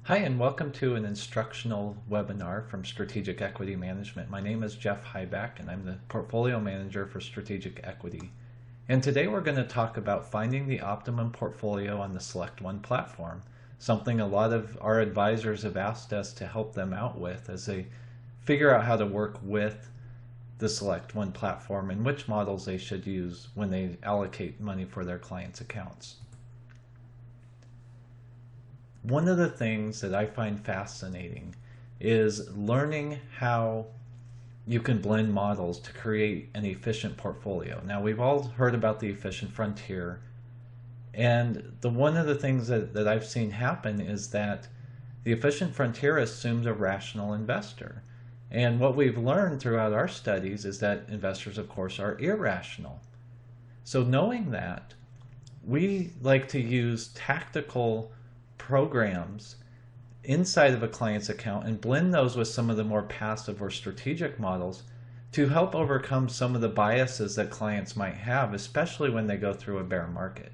Hi, and welcome to an instructional webinar from Strategic Equity Management. My name is Jeff Hybiak, and I'm the Portfolio Manager for Strategic Equity. And today we're going to talk about finding the optimum portfolio on the SelectOne platform, something a lot of our advisors have asked us to help them out with as they figure out how to work with the SelectOne platform and which models they should use when they allocate money for their clients' accounts. One of the things that I find fascinating is learning how you can blend models to create an efficient portfolio. Now, we've all heard about the efficient frontier, and one of the things that I've seen happen is that the efficient frontier assumes a rational investor. And what we've learned throughout our studies is that investors, of course, are irrational. So knowing that, we like to use tactical programs inside of a client's account and blend those with some of the more passive or strategic models to help overcome some of the biases that clients might have, especially when they go through a bear market.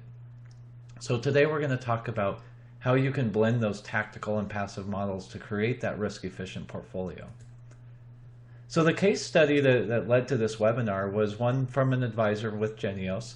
So today we're going to talk about how you can blend those tactical and passive models to create that risk-efficient portfolio. So the case study that led to this webinar was one from an advisor with Genios,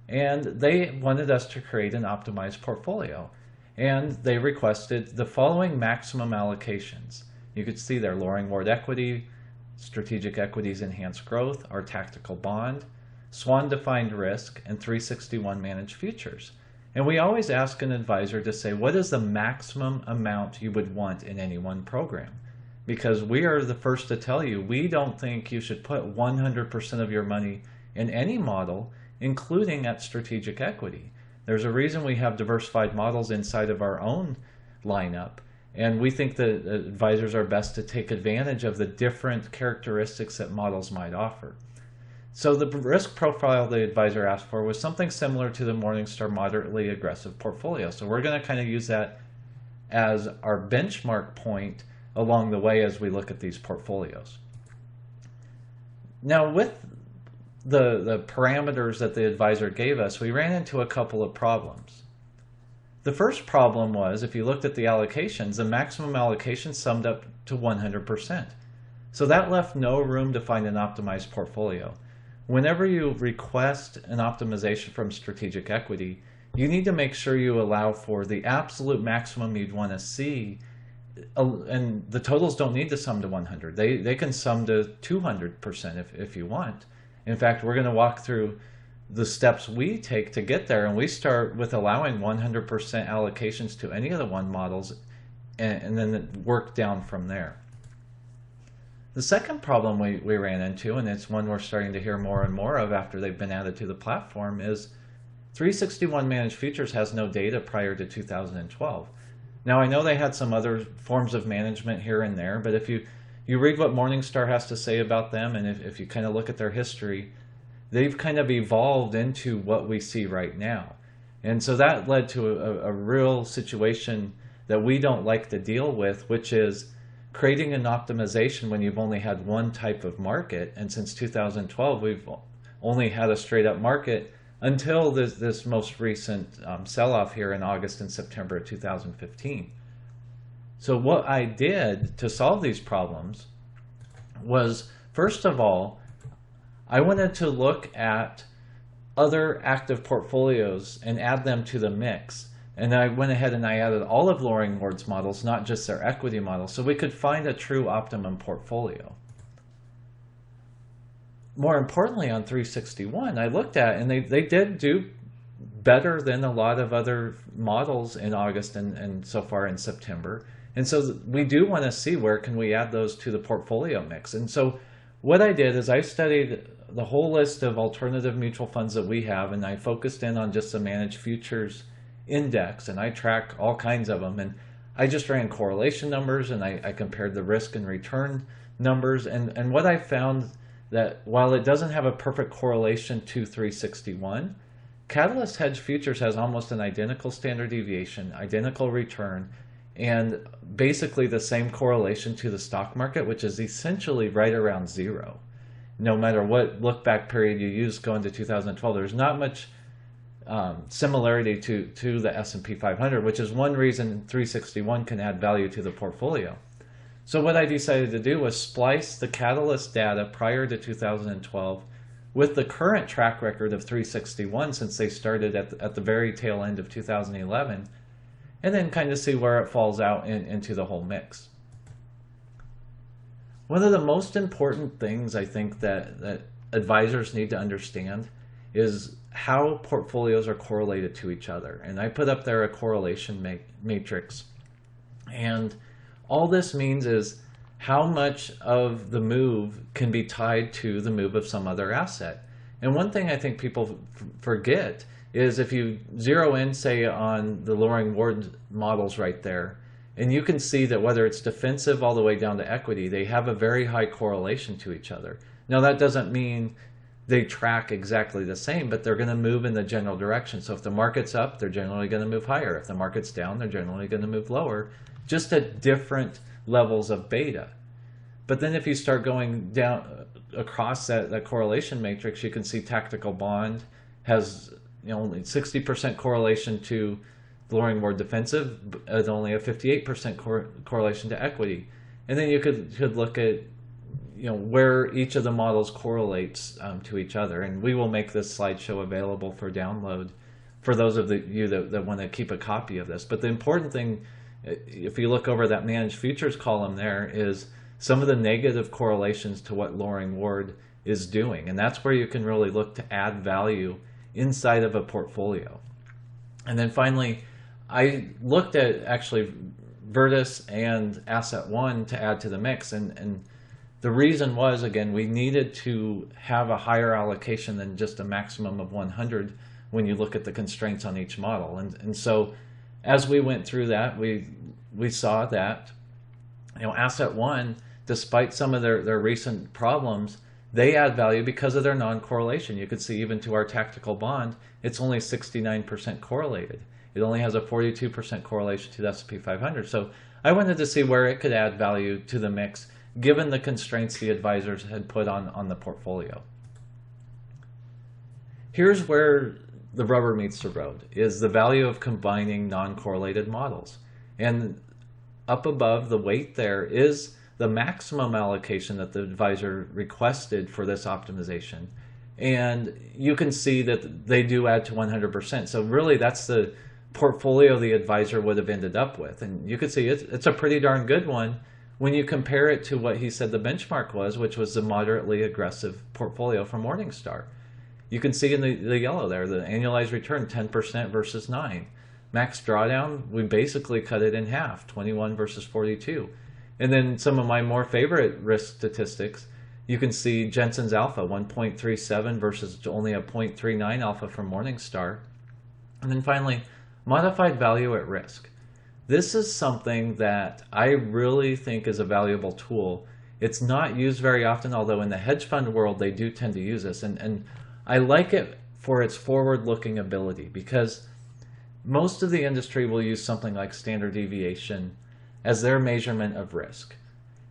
and they wanted us to create an optimized portfolio. And they requested the following maximum allocations. You could see there: Loring Ward Equity, Strategic Equities Enhanced Growth, our Tactical Bond, Swan Defined Risk, and 361 Managed Futures. And we always ask an advisor to say, what is the maximum amount you would want in any one program? Because we are the first to tell you, we don't think you should put 100% of your money in any model, including at Strategic Equity. There's a reason we have diversified models inside of our own lineup, and we think that advisors are best to take advantage of the different characteristics that models might offer. So the risk profile the advisor asked for was something similar to the Morningstar moderately aggressive portfolio. So we're going to kind of use that as our benchmark point along the way as we look at these portfolios. Now, with the parameters that the advisor gave us, we ran into a couple of problems. The first problem was, if you looked at the allocations, the maximum allocation summed up to 100%. So that left no room to find an optimized portfolio. Whenever you request an optimization from Strategic Equity, you need to make sure you allow for the absolute maximum you'd want to see, and the totals don't need to sum to 100. They can sum to 200% if you want. In fact, we're going to walk through the steps we take to get there, and we start with allowing 100% allocations to any of the one models, and then work down from there. The second problem we ran into, and it's one we're starting to hear more and more of after they've been added to the platform, is 361 Managed Futures has no data prior to 2012. Now, I know they had some other forms of management here and there, but if you read what Morningstar has to say about them, and if you kind of look at their history, they've kind of evolved into what we see right now. And so that led to a real situation that we don't like to deal with, which is creating an optimization when you've only had one type of market. And since 2012, we've only had a straight up market until this most recent sell-off here in August and September of 2015. So what I did to solve these problems was, first of all, I wanted to look at other active portfolios and add them to the mix. And I went ahead and I added all of Loring Ward's models, not just their equity models, so we could find a true optimum portfolio. More importantly, on 361, I looked at, and they did do better than a lot of other models in August and so far in September. And so we do want to see where can we add those to the portfolio mix. And so what I did is I studied the whole list of alternative mutual funds that we have, and I focused in on just the Managed Futures Index, and I track all kinds of them. And I just ran correlation numbers, and I compared the risk and return numbers. And what I found that while it doesn't have a perfect correlation to 361, Catalyst Hedge Futures has almost an identical standard deviation, identical return, and basically the same correlation to the stock market, which is essentially right around zero. No matter what look back period you use going to 2012, there's not much similarity to the S&P 500, which is one reason 361 can add value to the portfolio. So what I decided to do was splice the Catalyst data prior to 2012 with the current track record of 361, since they started at the very tail end of 2011, and then kind of see where it falls out into the whole mix. One of the most important things I think that advisors need to understand is how portfolios are correlated to each other. And I put up there a correlation matrix. And all this means is how much of the move can be tied to the move of some other asset. And one thing I think people forget is if you zero in, say, on the Loring Ward models right there, and you can see that whether it's defensive all the way down to equity, they have a very high correlation to each other. Now, that doesn't mean they track exactly the same, but they're going to move in the general direction. So if the market's up, they're generally going to move higher. If the market's down, they're generally going to move lower, just at different levels of beta. But then if you start going down across that correlation matrix, you can see tactical bond has only 60% correlation to the Loring Ward defensive, and only a 58% correlation to equity. And then you could look at where each of the models correlates to each other. And we will make this slideshow available for download for those of you that want to keep a copy of this. But the important thing, if you look over that managed futures column there, is some of the negative correlations to what Loring Ward is doing. And that's where you can really look to add value inside of a portfolio. And then finally, I looked at actually Virtus and SelectOne to add to the mix. And the reason was, again, we needed to have a higher allocation than just a maximum of 100 when you look at the constraints on each model. And so as we went through that, we saw that SelectOne, despite some of their recent problems, they add value because of their non-correlation. You could see even to our tactical bond, it's only 69% correlated. It only has a 42% correlation to the S&P 500. So I wanted to see where it could add value to the mix, given the constraints the advisors had put on the portfolio. Here's where the rubber meets the road, is the value of combining non-correlated models. And up above the weight there is the maximum allocation that the advisor requested for this optimization. And you can see that they do add to 100%. So really that's the portfolio the advisor would have ended up with. And you can see it's a pretty darn good one when you compare it to what he said the benchmark was, which was the moderately aggressive portfolio from Morningstar. You can see in the yellow there, the annualized return, 10% versus 9. Max drawdown, we basically cut it in half, 21 versus 42. And then some of my more favorite risk statistics, you can see Jensen's alpha, 1.37 versus only a 0.39 alpha from Morningstar. And then finally, modified value at risk. This is something that I really think is a valuable tool. It's not used very often, although in the hedge fund world, they do tend to use this. And I like it for its forward-looking ability, because most of the industry will use something like standard deviation as their measurement of risk.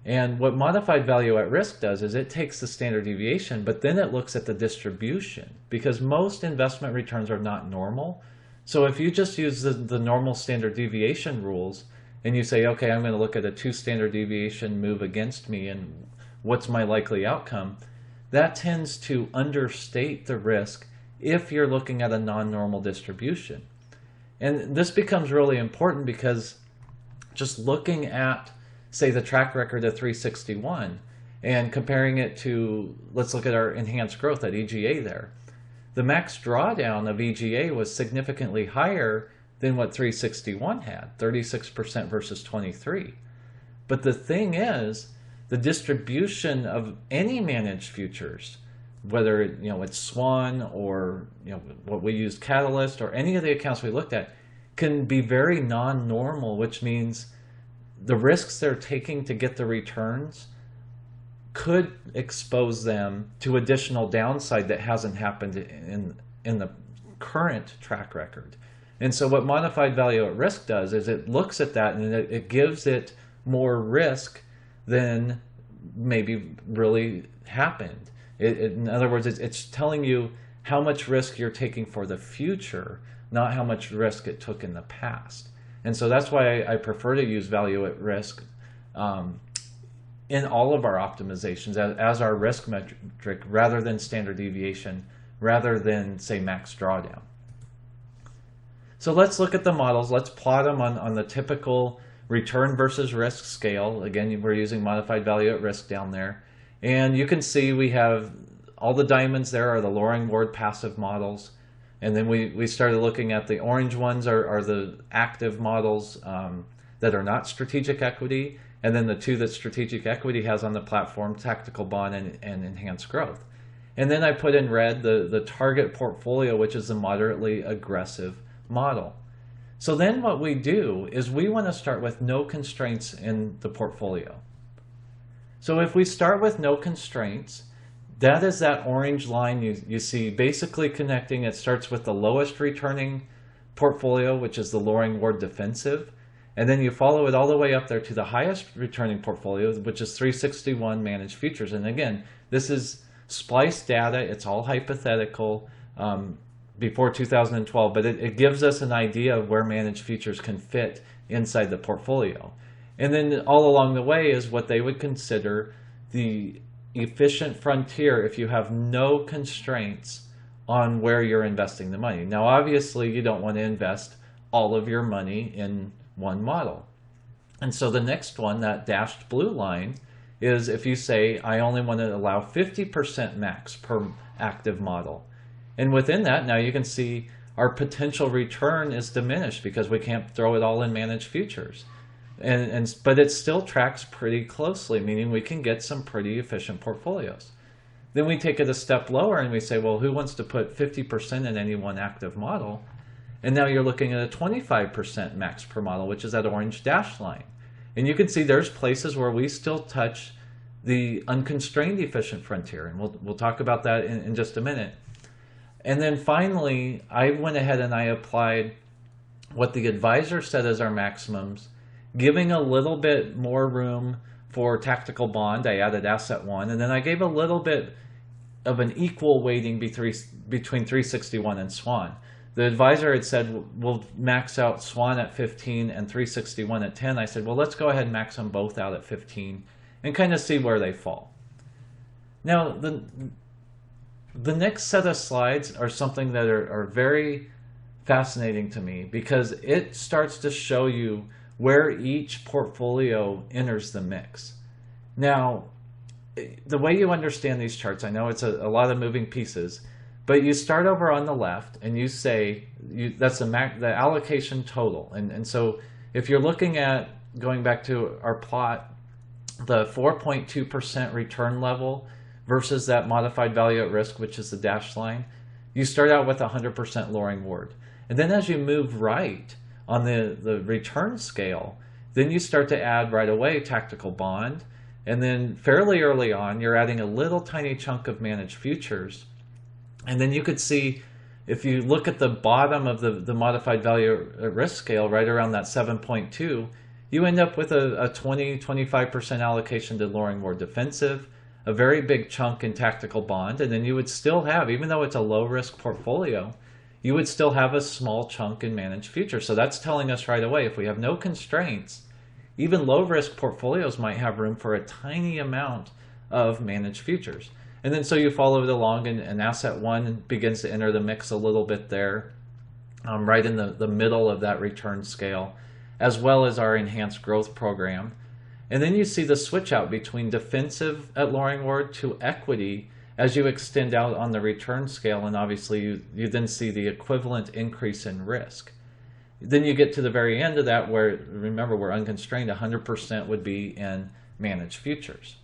And what modified value at risk does is it takes the standard deviation, but then it looks at the distribution, because most investment returns are not normal. So if you just use the normal standard deviation rules and you say, okay, I'm going to look at a 2 standard deviation move against me and what's my likely outcome, that tends to understate the risk if you're looking at a non-normal distribution. And this becomes really important because just looking at, say, the track record of 361 and comparing it to, let's look at our enhanced growth at EGA there. The max drawdown of EGA was significantly higher than what 361 had, 36% versus 23. But the thing is, the distribution of any managed futures, whether it's Swan or what we used Catalyst or any of the accounts we looked at, can be very non-normal, which means the risks they're taking to get the returns could expose them to additional downside that hasn't happened in the current track record. And so what modified value at risk does is it looks at that and it gives it more risk than maybe really happened. In other words, it's telling you how much risk you're taking for the future, not how much risk it took in the past. And so that's why I prefer to use value at risk in all of our optimizations as our risk metric, rather than standard deviation, rather than, say, max drawdown. So let's look at the models. Let's plot them on the typical return versus risk scale. Again, we're using modified value at risk down there. And you can see we have all the diamonds there are the Loring Ward passive models. And then we started looking at the orange ones are the active models that are not strategic equity. And then the two that strategic equity has on the platform, tactical bond and enhanced growth. And then I put in red the target portfolio, which is the moderately aggressive model. So then what we do is we want to start with no constraints in the portfolio. So if we start with no constraints, that is that orange line you see basically connecting. It starts with the lowest returning portfolio, which is the Loring Ward defensive. And then you follow it all the way up there to the highest returning portfolio, which is 361 managed futures. And again, this is spliced data. It's all hypothetical before 2012, but it gives us an idea of where managed futures can fit inside the portfolio. And then all along the way is what they would consider the efficient frontier if you have no constraints on where you're investing the money. Now, obviously, you don't want to invest all of your money in one model. And so the next one, that dashed blue line, is if you say, I only want to allow 50% max per active model. And within that, now you can see our potential return is diminished because we can't throw it all in managed futures. But it still tracks pretty closely, meaning we can get some pretty efficient portfolios. Then we take it a step lower and we say, well, who wants to put 50% in any one active model? And now you're looking at a 25% max per model, which is that orange dashed line. And you can see there's places where we still touch the unconstrained efficient frontier. And we'll talk about that in just a minute. And then finally, I went ahead and I applied what the advisor said as our maximums, giving a little bit more room for tactical bond. I added asset one, and then I gave a little bit of an equal weighting between 361 and Swan. The advisor had said, we'll max out Swan at 15 and 361 at 10. I said, well, let's go ahead and max them both out at 15 and kind of see where they fall. Now, the next set of slides are something that are very fascinating to me because it starts to show you where each portfolio enters the mix. Now, the way you understand these charts, I know it's a lot of moving pieces, but you start over on the left and you say, that's the allocation total. And so if you're looking at, going back to our plot, the 4.2% return level versus that modified value at risk, which is the dashed line, you start out with 100% Loring Ward. And then as you move right on the return scale, then you start to add right away tactical bond. And then fairly early on, you're adding a little tiny chunk of managed futures. And then you could see, if you look at the bottom of the modified value at risk scale, right around that 7.2, you end up with a 20-25% allocation to Loring Ward defensive, a very big chunk in tactical bond, and then you would still have, even though it's a low risk portfolio, you would still have a small chunk in managed futures. So that's telling us right away, if we have no constraints, even low risk portfolios might have room for a tiny amount of managed futures. And then so you follow it along, and asset one begins to enter the mix a little bit there, right in the middle of that return scale, as well as our enhanced growth program. And then you see the switch out between defensive at Loring Ward to equity as you extend out on the return scale, and obviously you then see the equivalent increase in risk. Then you get to the very end of that where, remember, we're unconstrained, 100% would be in managed futures.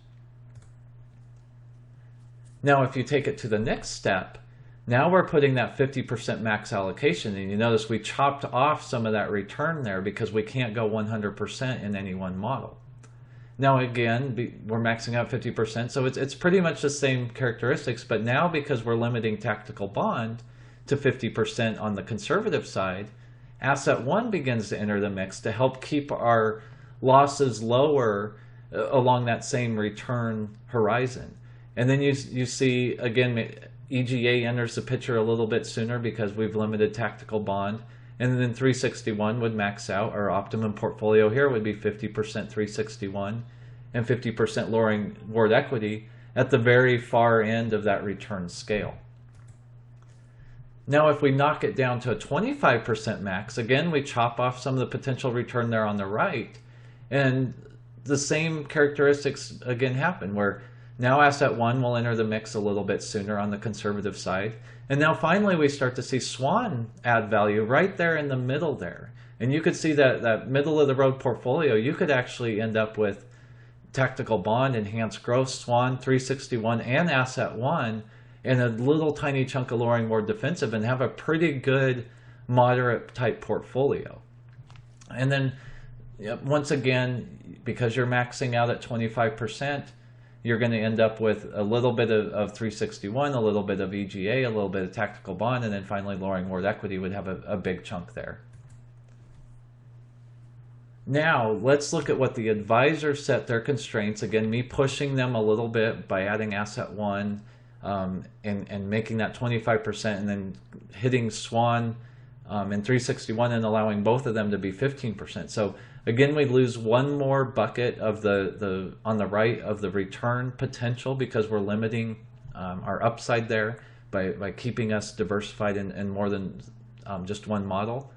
Now if you take it to the next step, now we're putting that 50% max allocation, and you notice we chopped off some of that return there because we can't go 100% in any one model. Now again, we're maxing out 50%, so it's pretty much the same characteristics, but now because we're limiting tactical bond to 50% on the conservative side, asset one begins to enter the mix to help keep our losses lower along that same return horizon. And then you see, again, EGA enters the picture a little bit sooner because we've limited tactical bond. And then 361 would max out. Our optimum portfolio here would be 50% 361 and 50% lowering ward equity at the very far end of that return scale. Now, if we knock it down to a 25% max, again, we chop off some of the potential return there on the right. And the same characteristics again happen, where now asset one will enter the mix a little bit sooner on the conservative side. And now finally we start to see SWAN add value right there in the middle there. And you could see that middle of the road portfolio, you could actually end up with tactical bond, enhanced growth, SWAN, 361, and asset one, and a little tiny chunk of lowering ward defensive, and have a pretty good moderate type portfolio. And then once again, because you're maxing out at 25%, you're going to end up with a little bit of 361, a little bit of EGA, a little bit of tactical bond, and then finally lowering ward equity would have a big chunk there. Now, let's look at what the advisors set their constraints. Again, me pushing them a little bit by adding asset one and making that 25%, and then hitting SWAN and 361 and allowing both of them to be 15%. So again, we lose one more bucket of the on the right of the return potential because we're limiting our upside there by keeping us diversified in more than just one model.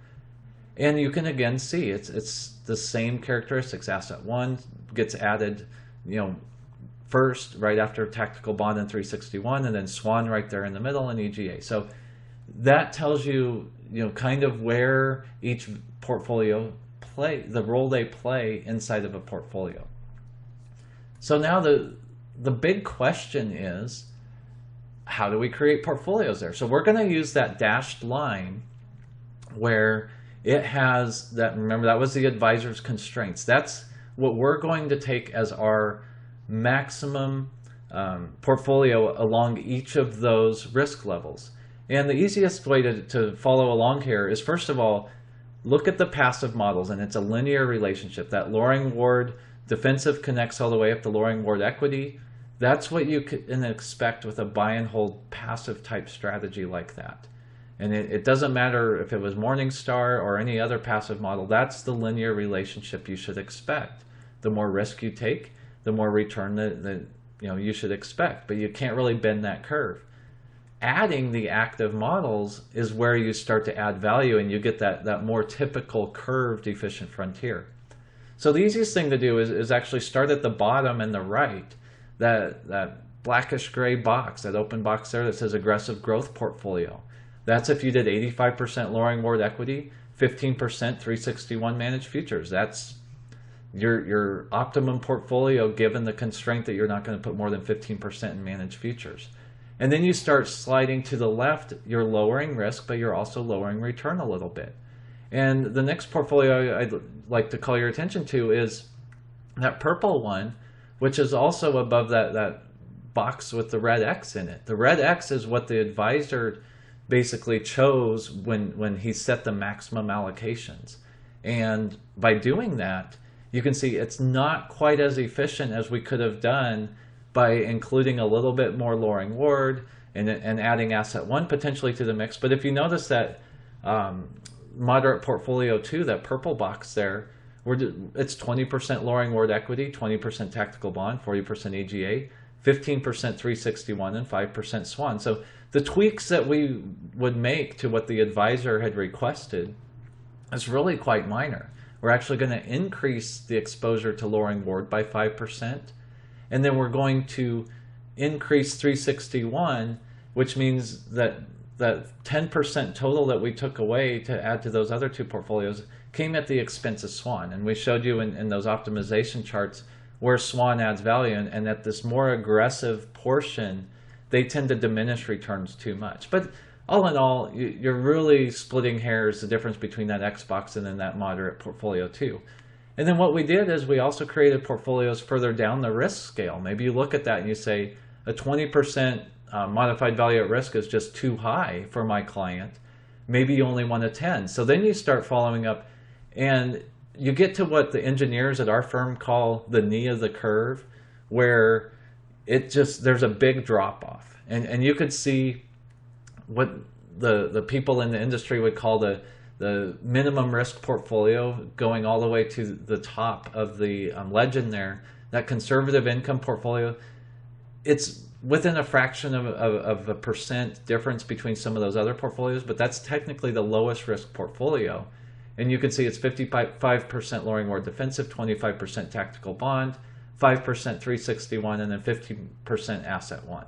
And you can again see it's the same characteristics. Asset one gets added, first right after tactical bond and 361, and then SWAN right there in the middle and EGA. So that tells you, kind of where each portfolio the role they play inside of a portfolio. So now the big question is, how do we create portfolios there? So we're going to use that dashed line where it has that, remember that was the advisor's constraints. That's what we're going to take as our maximum portfolio along each of those risk levels. And the easiest way to follow along here is, first of all, look at the passive models, and it's a linear relationship. That lowering ward defensive connects all the way up to lowering ward equity. That's what you can expect with a buy and hold passive type strategy like that. And it doesn't matter if it was Morningstar or any other passive model, that's the linear relationship you should expect. The more risk you take, the more return that you should expect, but you can't really bend that curve. Adding the active models is where you start to add value, and you get that more typical curved efficient frontier. So the easiest thing to do is actually start at the bottom and the right, that blackish gray box, that open box there that says aggressive growth portfolio. That's if you did 85% lowering ward equity, 15% 361 managed futures. That's your optimum portfolio given the constraint that you're not going to put more than 15% in managed futures. And then you start sliding to the left, you're lowering risk, but you're also lowering return a little bit. And the next portfolio I'd like to call your attention to is that purple one, which is also above that box with the red X in it. The red X is what the advisor basically chose when he set the maximum allocations. And by doing that, you can see it's not quite as efficient as we could have done by including a little bit more lowering ward and adding asset one potentially to the mix. But if you notice that moderate portfolio two, that purple box there, it's 20% lowering ward equity, 20% tactical bond, 40% EGA, 15% 361, and 5% SWAN. So the tweaks that we would make to what the advisor had requested is really quite minor. We're actually going to increase the exposure to lowering ward by 5%. And then we're going to increase 361, which means that 10% total that we took away to add to those other two portfolios came at the expense of SWAN. And we showed you in those optimization charts where SWAN adds value, and at this more aggressive portion, they tend to diminish returns too much. But all in all, you're really splitting hairs, the difference between that X box and then that moderate portfolio too. And then what we did is we also created portfolios further down the risk scale. Maybe you look at that and you say, a 20% modified value at risk is just too high for my client. Maybe you only want a 10. So then you start following up, and you get to what the engineers at our firm call the knee of the curve, where there's a big drop off. And you could see what the people in the industry would call the minimum risk portfolio, going all the way to the top of the legend there. That conservative income portfolio, it's within a fraction of a percent difference between some of those other portfolios, but that's technically the lowest risk portfolio. And you can see it's 55% lowering more defensive, 25% tactical bond, 5% 361, and then 15% asset one.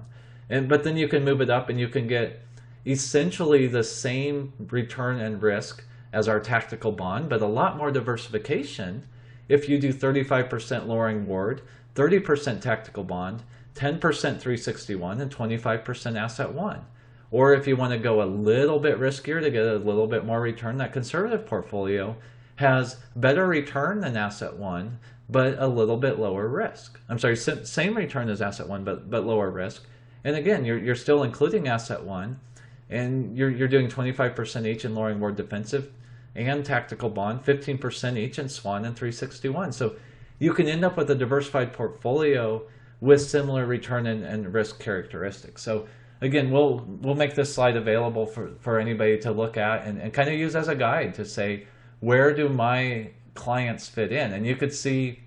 But then you can move it up and you can get essentially the same return and risk as our tactical bond, but a lot more diversification if you do 35% lowering ward, 30% tactical bond, 10% 361, and 25% asset one. Or if you want to go a little bit riskier to get a little bit more return, that conservative portfolio has better return than asset one, but a little bit lower risk. I'm sorry, same return as asset one, but lower risk. And again, you're still including asset one, and you're doing 25% each in lowering ward defensive and tactical bond, 15% each in SWAN and 361. So you can end up with a diversified portfolio with similar return and risk characteristics. So again, we'll make this slide available for anybody to look at and kind of use as a guide to say, where do my clients fit in? And you could see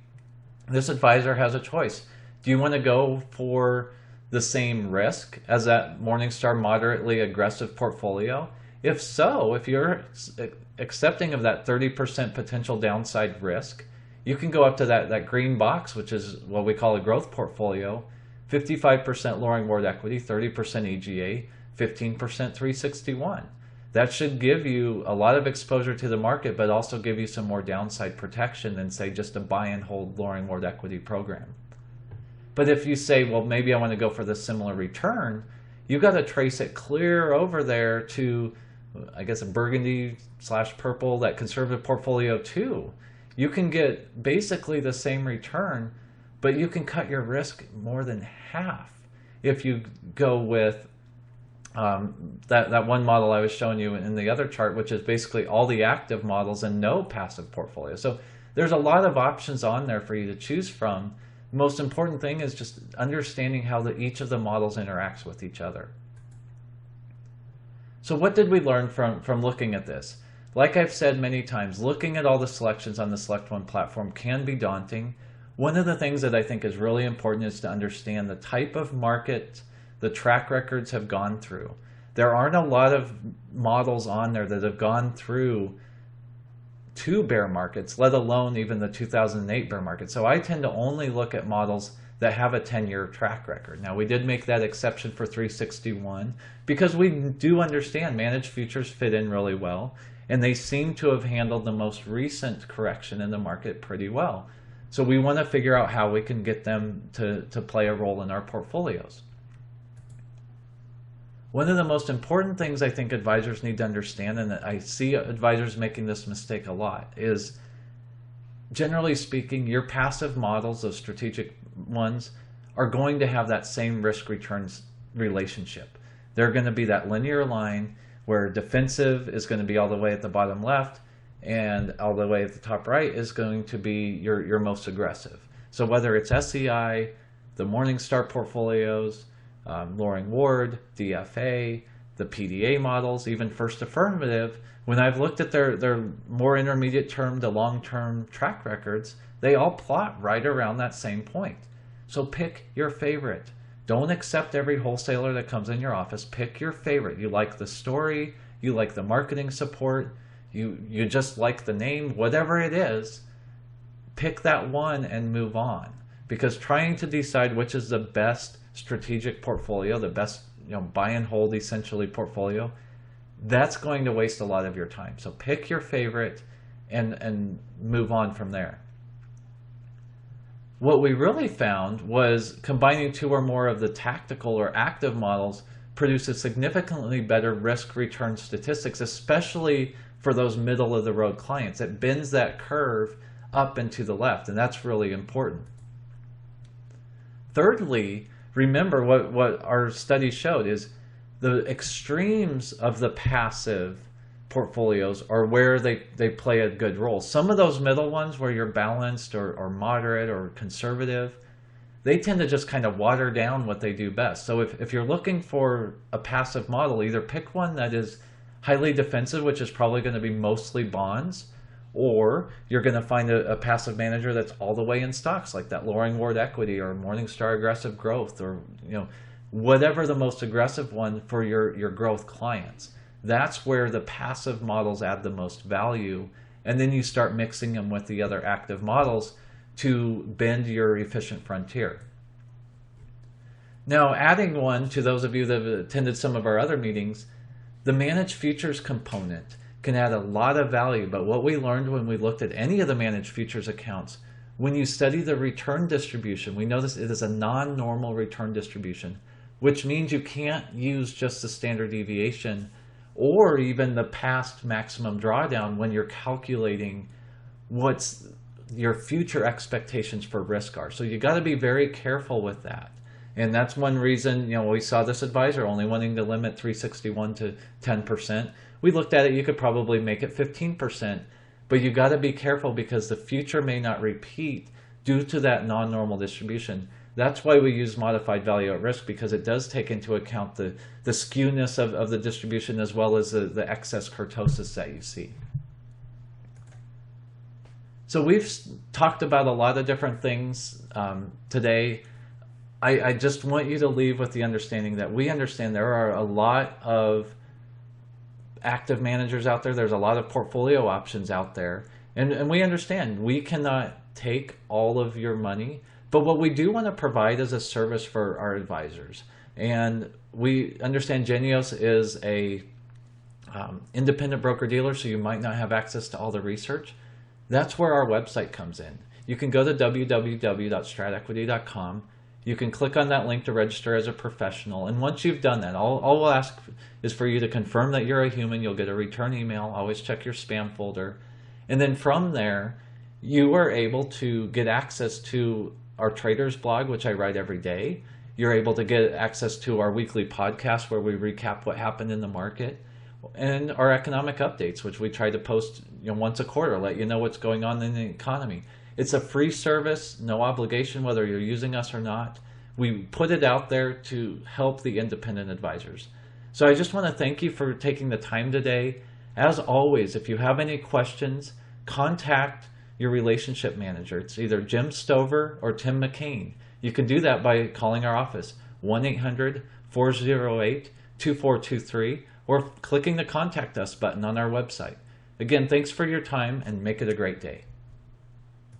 this advisor has a choice. Do you want to go for the same risk as that Morningstar moderately aggressive portfolio? If so, if you're accepting of that 30% potential downside risk, you can go up to that green box, which is what we call a growth portfolio, 55% lowering ward equity, 30% EGA, 15% 361. That should give you a lot of exposure to the market, but also give you some more downside protection than, say, just a buy and hold lowering ward equity program. But if you say, well, maybe I want to go for the similar return, you've got to trace it clear over there to, I guess, a burgundy/purple, that conservative portfolio too. You can get basically the same return, but you can cut your risk more than half if you go with that one model I was showing you in the other chart, which is basically all the active models and no passive portfolio. So there's a lot of options on there for you to choose from. The most important thing is just understanding how each of the models interacts with each other. So what did we learn from looking at this? Like I've said many times, looking at all the selections on the SelectOne platform can be daunting. One of the things that I think is really important is to understand the type of market the track records have gone through. There aren't a lot of models on there that have gone through 2 bear markets, let alone even the 2008 bear market. So I tend to only look at models that have a 10-year track record. Now, we did make that exception for 361 because we do understand managed futures fit in really well, and they seem to have handled the most recent correction in the market pretty well. So we want to figure out how we can get them to play a role in our portfolios. One of the most important things I think advisors need to understand, and I see advisors making this mistake a lot, is generally speaking, your passive models, those strategic ones, are going to have that same risk returns relationship. They're going to be that linear line where defensive is going to be all the way at the bottom left and all the way at the top right is going to be your most aggressive. So whether it's SEI, the Morningstar portfolios, lowering ward, DFA, the PDA models, even first affirmative, when I've looked at their more intermediate term to long-term track records, they all plot right around that same point. So pick your favorite. Don't accept every wholesaler that comes in your office. Pick your favorite. You like the story, you like the marketing support, you just like the name, whatever it is, pick that one and move on. Because trying to decide which is the best strategic portfolio, the best buy and hold essentially portfolio, that's going to waste a lot of your time. So pick your favorite and move on from there. What we really found was combining 2 or more of the tactical or active models produces significantly better risk return statistics, especially for those middle of the road clients. It bends that curve up and to the left, and that's really important. Thirdly, remember what our study showed is the extremes of the passive portfolios are where they play a good role. Some of those middle ones where you're balanced or moderate or conservative, they tend to just kind of water down what they do best. So if you're looking for a passive model, either pick one that is highly defensive, which is probably going to be mostly bonds, or you're going to find a passive manager that's all the way in stocks, like that Loring Ward Equity or Morningstar Aggressive Growth, or whatever the most aggressive one for your growth clients. That's where the passive models add the most value, and then you start mixing them with the other active models to bend your efficient frontier. Now, adding one to those of you that have attended some of our other meetings, the managed futures component can add a lot of value, but what we learned when we looked at any of the managed futures accounts, when you study the return distribution, we notice it is a non-normal return distribution, which means you can't use just the standard deviation or even the past maximum drawdown when you're calculating what's your future expectations for risk are. So you got to be very careful with that. And that's one reason, we saw this advisor only wanting to limit 361 to 10%. We looked at it, you could probably make it 15%, but you got to be careful because the future may not repeat due to that non-normal distribution. That's why we use modified value at risk, because it does take into account the skewness of the distribution as well as the excess kurtosis that you see. So we've talked about a lot of different things today. I just want you to leave with the understanding that we understand there are a lot of active managers out there. There's a lot of portfolio options out there. And we understand we cannot take all of your money, but what we do want to provide is a service for our advisors. And we understand Genios is a independent broker-dealer, so you might not have access to all the research. That's where our website comes in. You can go to www.stratequity.com. You can click on that link to register as a professional. And once you've done that, all we'll ask is for you to confirm that you're a human. You'll get a return email. Always check your spam folder. And then from there, you are able to get access to our traders blog, which I write every day. You're able to get access to our weekly podcast where we recap what happened in the market, and our economic updates, which we try to post once a quarter, let you know what's going on in the economy. It's a free service, no obligation whether you're using us or not. We put it out there to help the independent advisors. So I just want to thank you for taking the time today. As always, if you have any questions, contact your relationship manager. It's either Jim Stover or Tim McCain. You can do that by calling our office, 1-800-408-2423, or clicking the Contact Us button on our website. Again, thanks for your time, and make it a great day.